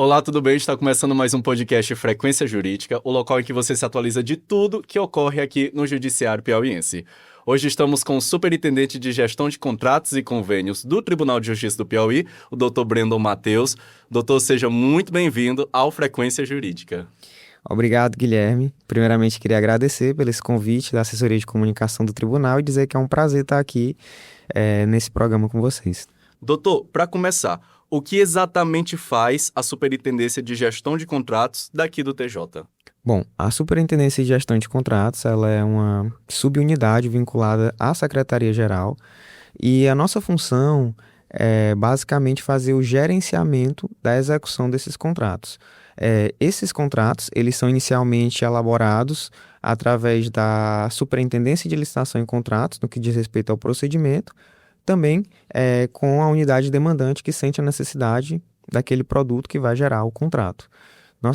Olá, tudo bem? Está começando mais um podcast Frequência Jurídica, o local em que você se atualiza de tudo que ocorre aqui no Judiciário Piauiense. Hoje estamos com o Superintendente de Gestão de Contratos e Convênios do Tribunal de Justiça do Piauí, o Dr. Brandon Matheus. Doutor, seja muito bem-vindo ao Frequência Jurídica. Obrigado, Guilherme. Primeiramente, queria agradecer pelo esse convite da Assessoria de Comunicação do Tribunal e dizer que é um prazer estar aqui nesse programa com vocês. Doutor, para começar, o que exatamente faz a Superintendência de Gestão de Contratos daqui do TJ? Bom, a Superintendência de Gestão de Contratos, ela é uma subunidade vinculada à Secretaria-Geral e a nossa função é basicamente fazer o gerenciamento da execução desses contratos. Esses contratos, eles são inicialmente elaborados através da Superintendência de Licitação e Contratos, no que diz respeito ao procedimento, também com a unidade demandante que sente a necessidade daquele produto que vai gerar o contrato.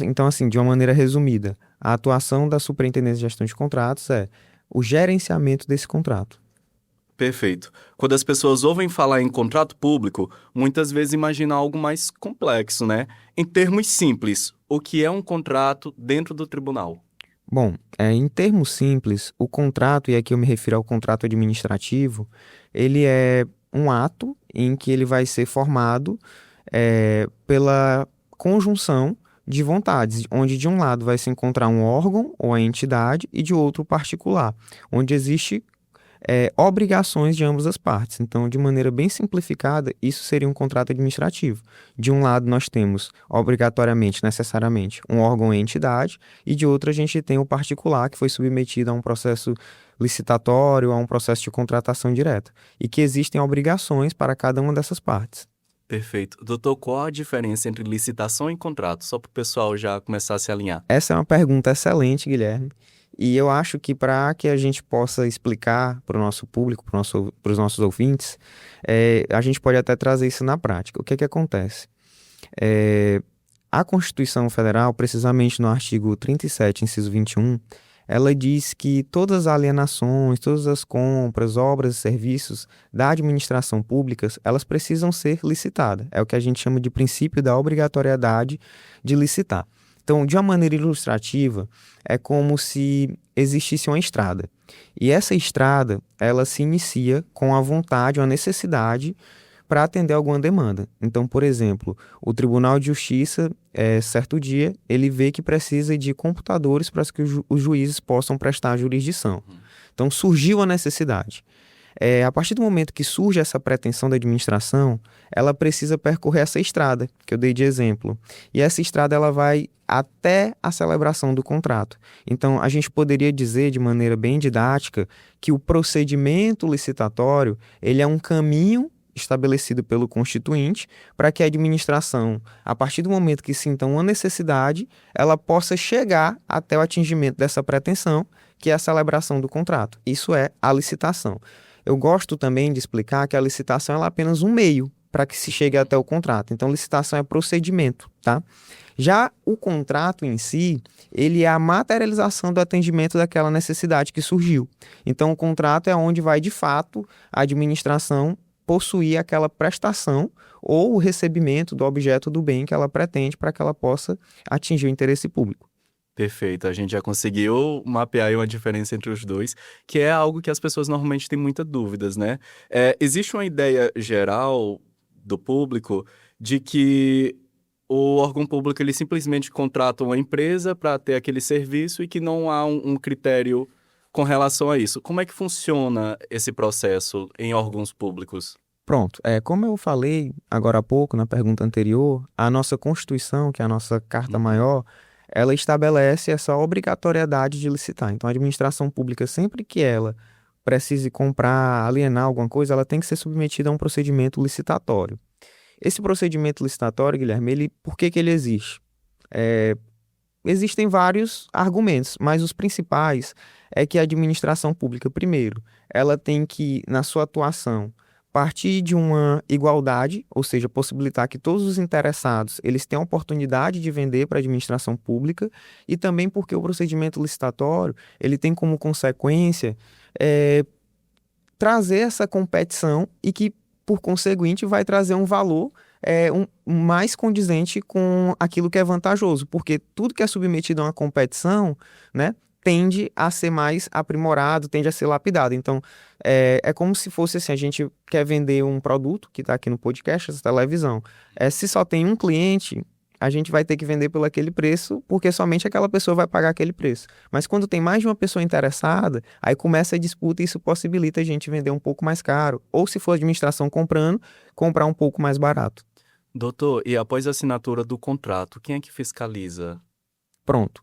Então, assim, de uma maneira resumida, a atuação da Superintendência de Gestão de Contratos é o gerenciamento desse contrato. Perfeito. Quando as pessoas ouvem falar em contrato público, muitas vezes imaginam algo mais complexo, né? Em termos simples, o que é um contrato dentro do tribunal? Bom, em termos simples, o contrato, e aqui eu me refiro ao contrato administrativo, ele é um ato em que ele vai ser formado pela conjunção de vontades, onde de um lado vai se encontrar um órgão ou a entidade e de outro o particular, onde existe obrigações de ambas as partes. Então, de maneira bem simplificada, isso seria um contrato administrativo. De um lado, nós temos, obrigatoriamente, necessariamente, um órgão e entidade, e de outro, a gente tem o particular, que foi submetido a um processo licitatório, a um processo de contratação direta, e que existem obrigações para cada uma dessas partes. Perfeito. Doutor, qual a diferença entre licitação e contrato? Só para o pessoal já começar a se alinhar. Essa é uma pergunta excelente, Guilherme. E eu acho que para que a gente possa explicar para o nosso público, para os nossos ouvintes, a gente pode até trazer isso na prática. O que é que acontece? A Constituição Federal, precisamente no artigo 37, inciso 21, ela diz que todas as alienações, todas as compras, obras e serviços da administração pública, elas precisam ser licitadas. É o que a gente chama de princípio da obrigatoriedade de licitar. Então, de uma maneira ilustrativa, é como se existisse uma estrada. E essa estrada, ela se inicia com a vontade, uma necessidade para atender alguma demanda. Então, por exemplo, o Tribunal de Justiça, certo dia, ele vê que precisa de computadores para que os juízes possam prestar jurisdição. Então, surgiu a necessidade. A partir do momento que surge essa pretensão da administração, ela precisa percorrer essa estrada, que eu dei de exemplo. E essa estrada ela vai até a celebração do contrato. Então, a gente poderia dizer de maneira bem didática que o procedimento licitatório ele é um caminho estabelecido pelo Constituinte para que a administração, a partir do momento que sinta uma necessidade, ela possa chegar até o atingimento dessa pretensão, que é a celebração do contrato. Isso é a licitação. Eu gosto também de explicar que a licitação é apenas um meio para que se chegue até o contrato. Então, licitação é procedimento, tá? Já o contrato em si, ele é a materialização do atendimento daquela necessidade que surgiu. Então, o contrato é onde vai, de fato, a administração possuir aquela prestação ou o recebimento do objeto do bem que ela pretende para que ela possa atingir o interesse público. Perfeito, a gente já conseguiu mapear aí uma diferença entre os dois, que é algo que as pessoas normalmente têm muitas dúvidas, né? Existe uma ideia geral do público de que o órgão público ele simplesmente contrata uma empresa para ter aquele serviço e que não há um critério com relação a isso. Como é que funciona esse processo em órgãos públicos? Pronto, como eu falei agora há pouco na pergunta anterior, a nossa Constituição, que é a nossa Carta Maior, ela estabelece essa obrigatoriedade de licitar. Então, a administração pública, sempre que ela precise comprar, alienar alguma coisa, ela tem que ser submetida a um procedimento licitatório. Esse procedimento licitatório, Guilherme, por que ele existe? Existem vários argumentos, mas os principais é que a administração pública, primeiro, ela tem que, na sua atuação, partir de uma igualdade, ou seja, possibilitar que todos os interessados eles tenham a oportunidade de vender para a administração pública, e também porque o procedimento licitatório ele tem como consequência trazer essa competição e que, por conseguinte, vai trazer um valor mais condizente com aquilo que é vantajoso, porque tudo que é submetido a uma competição, né, tende a ser mais aprimorado, tende a ser lapidado. Então, é como se fosse assim, a gente quer vender um produto, que está aqui no podcast, essa televisão. Se só tem um cliente, a gente vai ter que vender por aquele preço, porque somente aquela pessoa vai pagar aquele preço. Mas quando tem mais de uma pessoa interessada, aí começa a disputa e isso possibilita a gente vender um pouco mais caro. Ou se for a administração comprando, comprar um pouco mais barato. Doutor, e após a assinatura do contrato, quem é que fiscaliza? Pronto.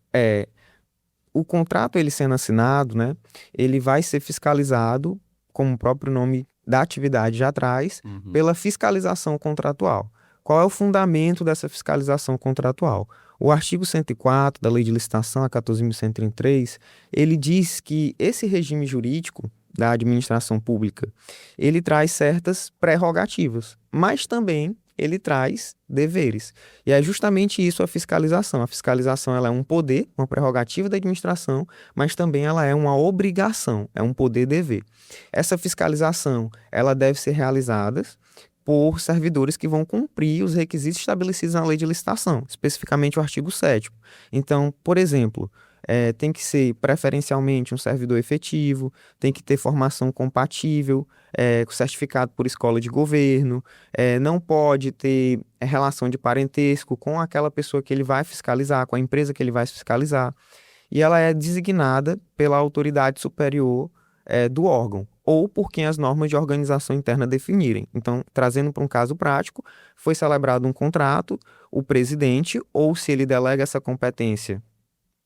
O contrato, ele sendo assinado, né, ele vai ser fiscalizado, como o próprio nome da atividade já traz, pela fiscalização contratual. Qual é o fundamento dessa fiscalização contratual? O artigo 104 da Lei de Licitação, a 14.133, ele diz que esse regime jurídico da administração pública, ele traz certas prerrogativas, mas também ele traz deveres. E é justamente isso a fiscalização. A fiscalização, ela é um poder, uma prerrogativa da administração, mas também ela é uma obrigação, é um poder-dever. Essa fiscalização, ela deve ser realizada por servidores que vão cumprir os requisitos estabelecidos na lei de licitação, especificamente o artigo 7º. Então, por exemplo, tem que ser preferencialmente um servidor efetivo, tem que ter formação compatível, certificado por escola de governo, não pode ter relação de parentesco com aquela pessoa que ele vai fiscalizar, com a empresa que ele vai fiscalizar, e ela é designada pela autoridade superior do órgão, ou por quem as normas de organização interna definirem. Então, trazendo para um caso prático, foi celebrado um contrato, o presidente, ou se ele delega essa competência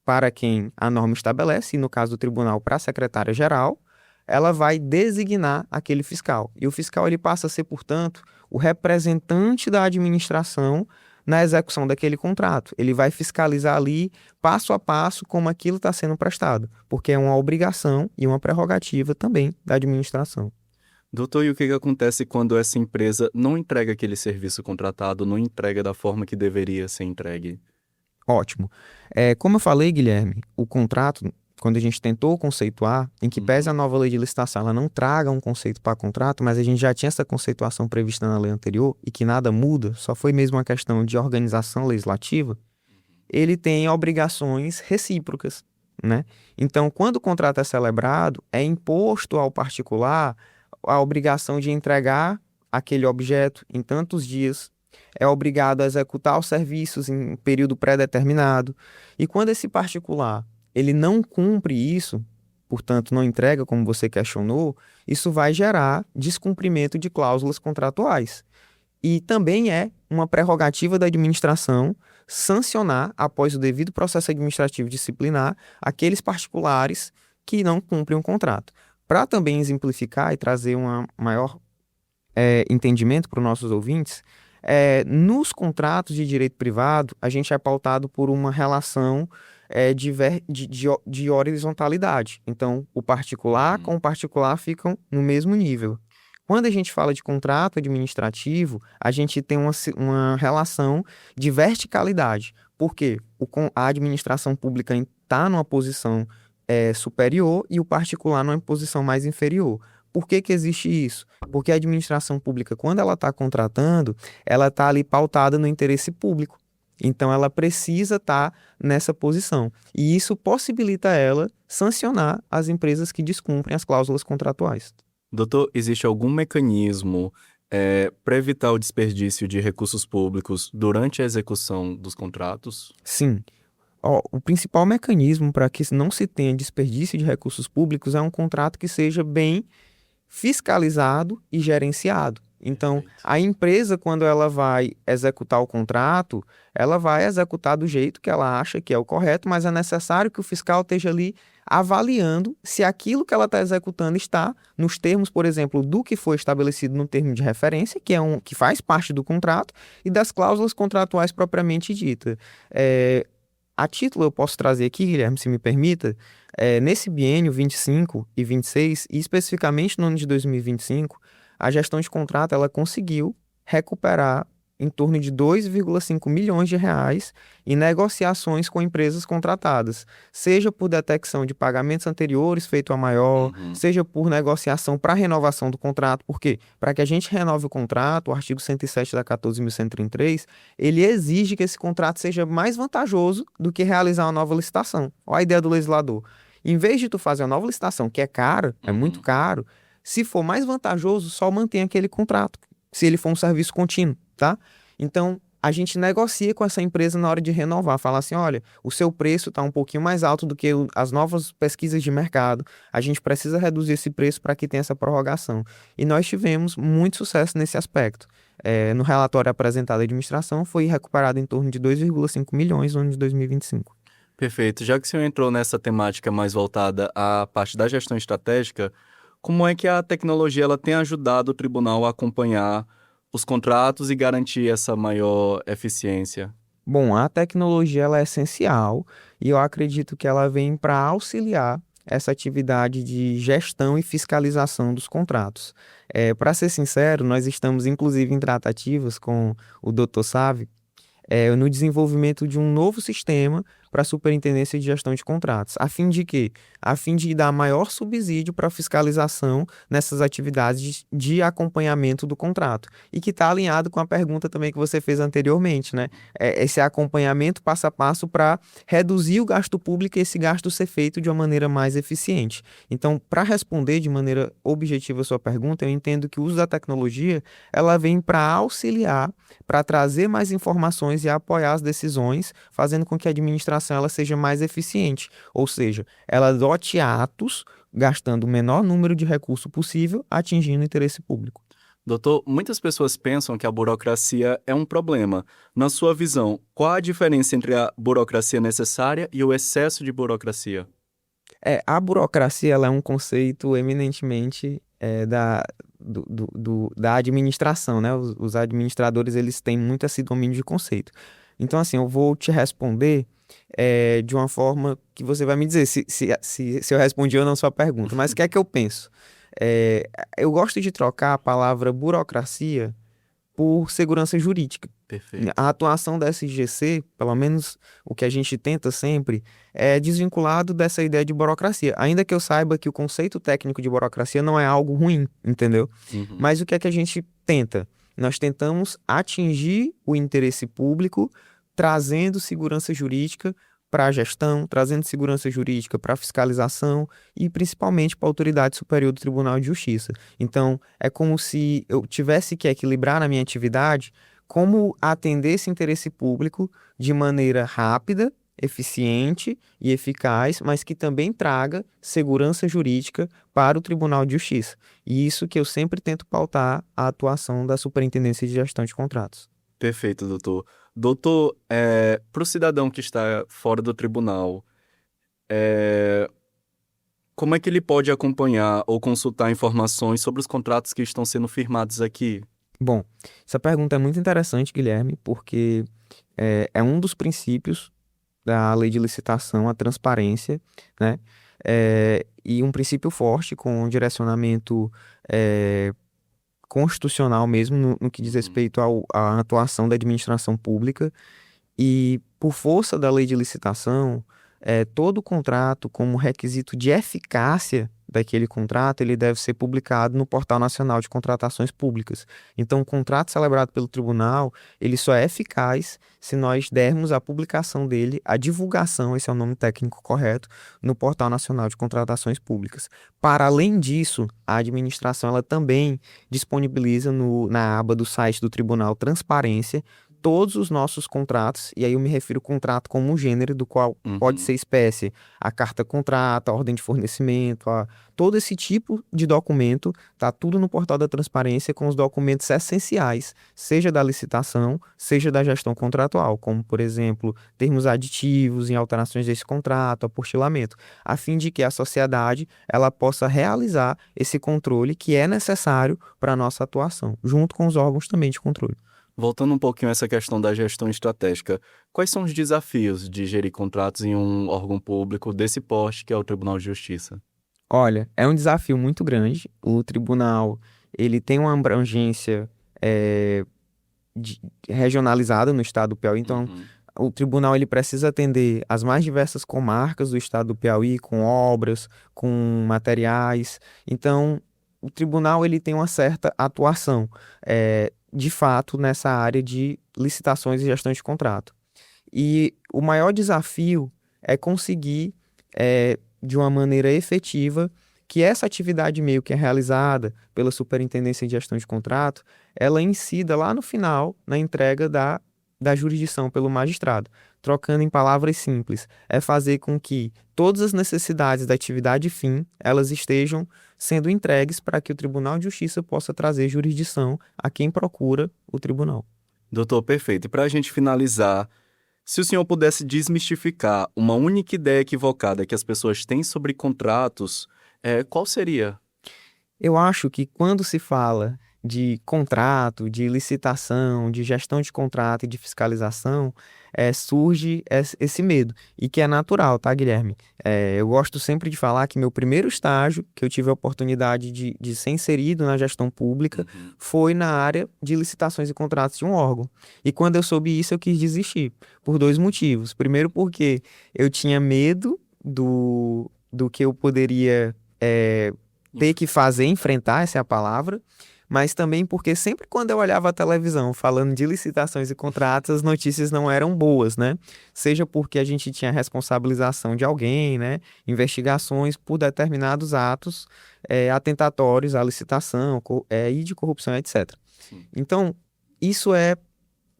para quem a norma estabelece, e no caso do tribunal, para a secretária-geral, ela vai designar aquele fiscal. E o fiscal ele passa a ser, portanto, o representante da administração na execução daquele contrato. Ele vai fiscalizar ali, passo a passo, como aquilo está sendo prestado, porque é uma obrigação e uma prerrogativa também da administração. Doutor, e o que acontece quando essa empresa não entrega aquele serviço contratado, não entrega da forma que deveria ser entregue? Ótimo. Como eu falei, Guilherme, o contrato, quando a gente tentou conceituar, em que pese a nova lei de licitação, ela não traga um conceito para contrato, mas a gente já tinha essa conceituação prevista na lei anterior e que nada muda, só foi mesmo uma questão de organização legislativa, ele tem obrigações recíprocas, né? Então, quando o contrato é celebrado, é imposto ao particular a obrigação de entregar aquele objeto em tantos dias, é obrigado a executar os serviços em um período pré-determinado. E quando esse particular ele não cumpre isso, portanto não entrega como você questionou, isso vai gerar descumprimento de cláusulas contratuais. E também é uma prerrogativa da administração sancionar, após o devido processo administrativo disciplinar, aqueles particulares que não cumprem o contrato. Para também exemplificar e trazer um maior entendimento para os nossos ouvintes, nos contratos de direito privado, a gente é pautado por uma relação de horizontalidade. Então, o particular com o particular ficam no mesmo nível. Quando a gente fala de contrato administrativo, a gente tem uma relação de verticalidade. Por quê? A administração pública está numa posição superior e o particular numa posição mais inferior. Por que existe isso? Porque a administração pública, quando ela está contratando, ela está ali pautada no interesse público. Então, ela precisa estar nessa posição. E isso possibilita ela sancionar as empresas que descumprem as cláusulas contratuais. Doutor, existe algum mecanismo para evitar o desperdício de recursos públicos durante a execução dos contratos? Sim. O principal mecanismo para que não se tenha desperdício de recursos públicos é um contrato que seja bem fiscalizado e gerenciado. Então, a empresa, quando ela vai executar o contrato, ela vai executar do jeito que ela acha que é o correto, mas é necessário que o fiscal esteja ali avaliando se aquilo que ela está executando está nos termos, por exemplo, do que foi estabelecido no termo de referência, que faz parte do contrato, e das cláusulas contratuais propriamente ditas. A título, eu posso trazer aqui, Guilherme, se me permita, nesse biênio 25 e 26, e especificamente no ano de 2025, a gestão de contrato ela conseguiu recuperar em torno de 2,5 milhões de reais em negociações com empresas contratadas, seja por detecção de pagamentos anteriores feito a maior, Uhum. seja por negociação para renovação do contrato, porque para que a gente renove o contrato, o artigo 107 da 14.133, ele exige que esse contrato seja mais vantajoso do que realizar uma nova licitação. Olha a ideia do legislador. Em vez de tu fazer uma nova licitação, que é caro, é muito Uhum. caro, se for mais vantajoso, só mantém aquele contrato, se ele for um serviço contínuo, tá? Então, a gente negocia com essa empresa na hora de renovar, fala assim, olha, o seu preço está um pouquinho mais alto do que as novas pesquisas de mercado, a gente precisa reduzir esse preço para que tenha essa prorrogação. E nós tivemos muito sucesso nesse aspecto. No relatório apresentado à administração, foi recuperado em torno de 2,5 milhões no ano de 2025. Perfeito. Já que o senhor entrou nessa temática mais voltada à parte da gestão estratégica, como é que a tecnologia ela tem ajudado o tribunal a acompanhar os contratos e garantir essa maior eficiência? Bom, a tecnologia ela é essencial e eu acredito que ela vem para auxiliar essa atividade de gestão e fiscalização dos contratos. Para ser sincero, nós estamos inclusive em tratativas com o Dr. Sávio no desenvolvimento de um novo sistema para a Superintendência de Gestão de Contratos. A fim de quê? A fim de dar maior subsídio para a fiscalização nessas atividades de acompanhamento do contrato. E que está alinhado com a pergunta também que você fez anteriormente, né? Esse acompanhamento passo a passo para reduzir o gasto público e esse gasto ser feito de uma maneira mais eficiente. Então, para responder de maneira objetiva a sua pergunta, eu entendo que o uso da tecnologia ela vem para auxiliar, para trazer mais informações e apoiar as decisões, fazendo com que a administração ela seja mais eficiente, ou seja, ela adote atos gastando o menor número de recurso possível, atingindo o interesse público. Doutor, muitas pessoas pensam que a burocracia é um problema. Na sua visão, qual a diferença entre a burocracia necessária e o excesso de burocracia? A burocracia ela é um conceito eminentemente da administração, né? Os administradores eles têm muito esse domínio de conceito. Então, assim, eu vou te responder de uma forma que você vai me dizer se eu respondi ou não a sua pergunta. Mas o que é que eu penso? É, eu gosto de trocar a palavra burocracia por segurança jurídica. Perfeito. A atuação da SGC, pelo menos o que a gente tenta sempre, é desvinculado dessa ideia de burocracia. Ainda que eu saiba que o conceito técnico de burocracia não é algo ruim, entendeu? Uhum. Mas o que é que a gente tenta? Nós tentamos atingir o interesse público, trazendo segurança jurídica para a gestão, trazendo segurança jurídica para a fiscalização e principalmente para a autoridade superior do Tribunal de Justiça. Então, é como se eu tivesse que equilibrar na minha atividade como atender esse interesse público de maneira rápida, eficiente e eficaz, mas que também traga segurança jurídica para o Tribunal de Justiça. E isso que eu sempre tento pautar a atuação da Superintendência de Gestão de Contratos. Perfeito, doutor. Doutor, para o cidadão que está fora do tribunal, é, como é que ele pode acompanhar ou consultar informações sobre os contratos que estão sendo firmados aqui? Bom, essa pergunta é muito interessante, Guilherme, porque é um dos princípios da lei de licitação, a transparência, né? E um princípio forte com um direcionamento constitucional mesmo no que diz Uhum. respeito à atuação da administração pública. E por força da lei de licitação, todo contrato, como requisito de eficácia daquele contrato, ele deve ser publicado no Portal Nacional de Contratações Públicas. Então, o contrato celebrado pelo tribunal, ele só é eficaz se nós dermos a publicação dele, a divulgação, esse é o nome técnico correto, no Portal Nacional de Contratações Públicas. Para além disso, a administração ela também disponibiliza na aba do site do Tribunal Transparência todos os nossos contratos, e aí eu me refiro ao contrato como um gênero, do qual pode Uhum. ser espécie, a carta-contrato, a ordem de fornecimento, todo esse tipo de documento, tá tudo no portal da transparência com os documentos essenciais, seja da licitação, seja da gestão contratual, como, por exemplo, termos aditivos em alterações desse contrato, apostilamento, a fim de que a sociedade ela possa realizar esse controle que é necessário para a nossa atuação, junto com os órgãos também de controle. Voltando um pouquinho a essa questão da gestão estratégica, quais são os desafios de gerir contratos em um órgão público desse porte que é o Tribunal de Justiça? Olha, é um desafio muito grande. O tribunal, ele tem uma abrangência de- regionalizada no estado do Piauí, então Uhum. o tribunal ele precisa atender as mais diversas comarcas do estado do Piauí, com obras, com materiais. Então, o tribunal ele tem uma certa atuação, de fato, nessa área de licitações e gestão de contrato. E o maior desafio é conseguir, de uma maneira efetiva, que essa atividade meio que é realizada pela Superintendência de Gestão de Contrato, ela incida lá no final, na entrega da jurisdição pelo magistrado. Trocando em palavras simples, é fazer com que todas as necessidades da atividade fim, elas estejam sendo entregues para que o Tribunal de Justiça possa trazer jurisdição a quem procura o tribunal. Doutor, perfeito. E para a gente finalizar, se o senhor pudesse desmistificar uma única ideia equivocada que as pessoas têm sobre contratos, qual seria? Eu acho que quando se fala de contrato, de licitação, de gestão de contrato e de fiscalização, surge esse medo. E que é natural, tá, Guilherme? Eu gosto sempre de falar que meu primeiro estágio, que eu tive a oportunidade de ser inserido na gestão pública, Uhum. foi na área de licitações e contratos de um órgão. E quando eu soube isso, eu quis desistir, por dois motivos. Primeiro, porque eu tinha medo do que eu poderia. Ter que fazer, enfrentar, essa é a palavra, mas também porque sempre quando eu olhava a televisão falando de licitações e contratos, as notícias não eram boas, né? Seja porque a gente tinha responsabilização de alguém, né? Investigações por determinados atos atentatórios à licitação e de corrupção, etc. Sim. Então, isso é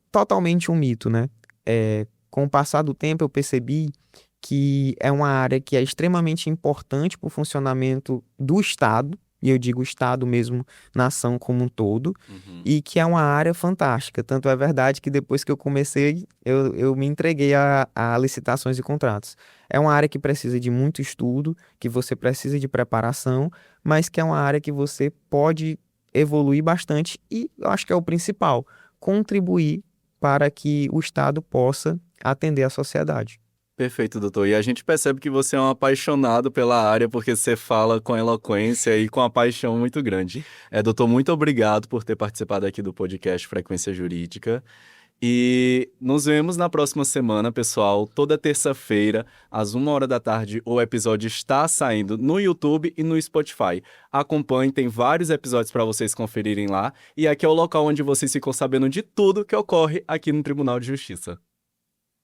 totalmente um mito, né? Com o passar do tempo, eu percebi que é uma área que é extremamente importante para o funcionamento do Estado, e eu digo Estado mesmo, nação como um todo, Uhum. e que é uma área fantástica. Tanto é verdade que depois que eu comecei, eu me entreguei a licitações e contratos. É uma área que precisa de muito estudo, que você precisa de preparação, mas que é uma área que você pode evoluir bastante e eu acho que é o principal, contribuir para que o Estado possa atender a sociedade. Perfeito, doutor. E a gente percebe que você é um apaixonado pela área, porque você fala com eloquência e com uma paixão muito grande. Doutor, muito obrigado por ter participado aqui do podcast Frequência Jurídica. E nos vemos na próxima semana, pessoal. Toda terça-feira, às 1 hora da tarde, o episódio está saindo no YouTube e no Spotify. Acompanhe, tem vários episódios para vocês conferirem lá. E aqui é o local onde vocês ficam sabendo de tudo que ocorre aqui no Tribunal de Justiça.